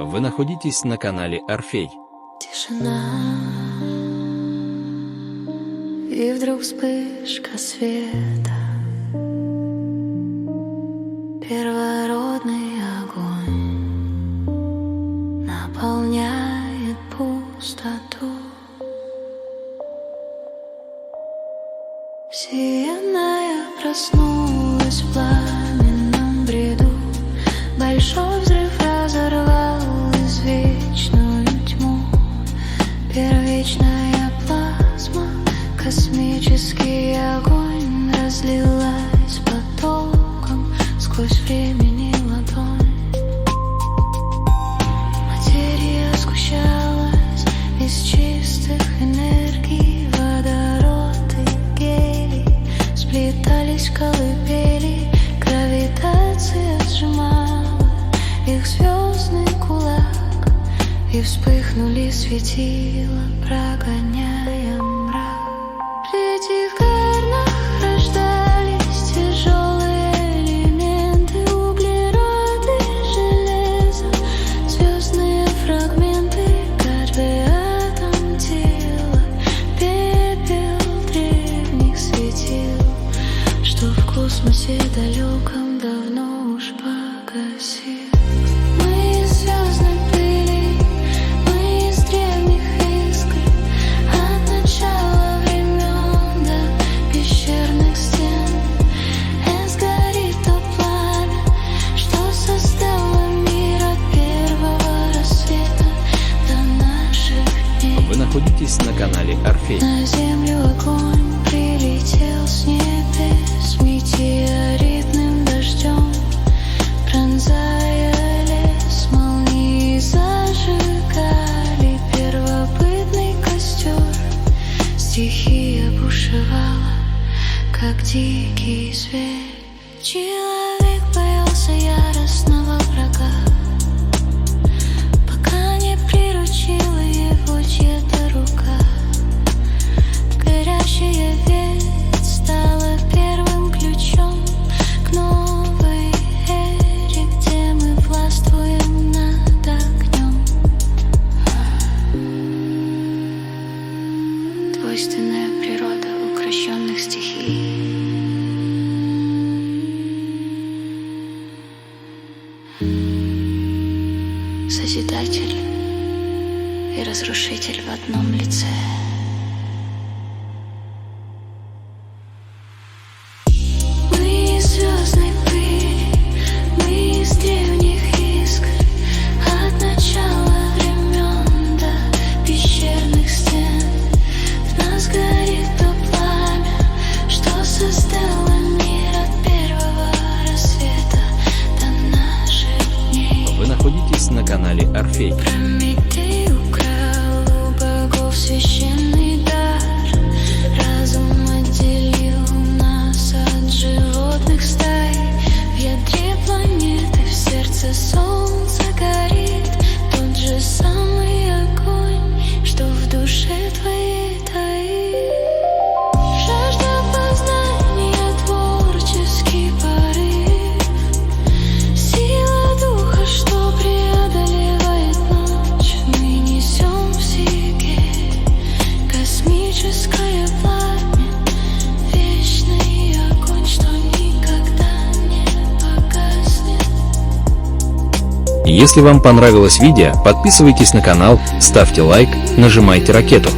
Вы находитесь на канале Орфей. Тишина, и вдруг вспышка света, первородный огонь наполняет пустоту. Вселенная проснулась в пламенном бреду. Большой взрыв разорвал извечную тьму. Первичная плазма, космический огонь разлилась потоком сквозь времени ладонь. Материя сгущалась из чистых энергий. Водород и гелий сплетались в колыбели. Гравитация сжимала их звездный кулак, и вспыхнули светила, прогоняя мрак. В этих горнах рождались тяжелые элементы, углерод и железо, звездные фрагменты, каждый атом тела, пепел древних светил, что в космосе далеком давно уж погасил. Мы из звездной пыли, мы из древних искр, от начала времен до пещерных стен. Сгорит то пламя, что создало мир от первого рассвета до наших дней. Вы находитесь на канале Орфей. На землю огонь прилетел с небес метеоритным дождем, пронзая лес. Молнии зажигали первобытный костер. Стихия бушевала, как дикий зверь. Человек боялся яростного врага, пока не приручила его чья-то рука. Горящая ветвь стала первым ключом к новой эре, где мы властвуем над огнем. Двойственная природа укрощенных стихий. Созидатель и разрушитель в одном лице. Мы из звездной пыли, мы из древних искр, от начала времен до пещерных стен. В нас горит то пламя, что создало мир от первого рассвета до наших дней. Вы находитесь на канале Орфей. Прометей украл у богов священный дар. Разум отделил нас от животных стай. В ядре планеты, в сердце солнца горит тот же самый огонь, что в душе твоей таит. Жажда познания, творческий порыв, сила духа, что преодолевает ночь. Мы несем в себе космическое пламя, вечный огонь, что никогда не погаснет. Если вам понравилось видео, подписывайтесь на канал, ставьте лайк, нажимайте ракету.